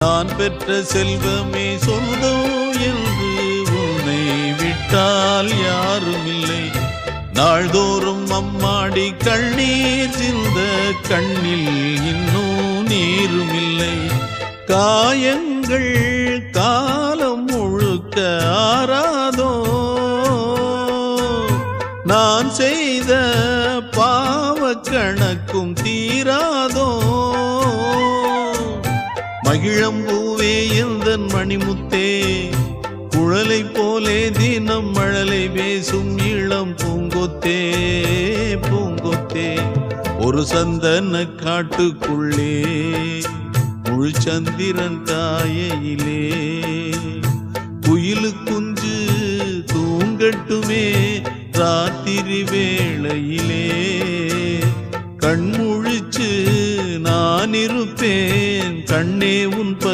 நான் பெற்ற செல்வமே சொந்தம் என்று உன்னை விட்டால் யாரும் இல்லை. நாள்தோறும் அம்மாடி கண்ணீர் சிந்த கண்ணில் இன்னும் நீரும் இல்லை. காயங்கள் காலம் முழுக்க ஆறாதோ, நான் செய்த பாவ கணக்கும் தீராதோ. மகிழம்பூவே எந்தன் மணிமுத்தே, குழலை போலே தினம் மழலை பேசும் இளம் பூங்கொத்தே பூங்கொத்தே. ஒரு சந்தன காட்டுக்குள்ளே முழு சந்திரன் காயையிலே குயிலு குஞ்சு தூங்கட்டுமே ராத்திரி வேளையிலே. கண்முழிச்சு நான் இருப்பேன் கண்ணே உன்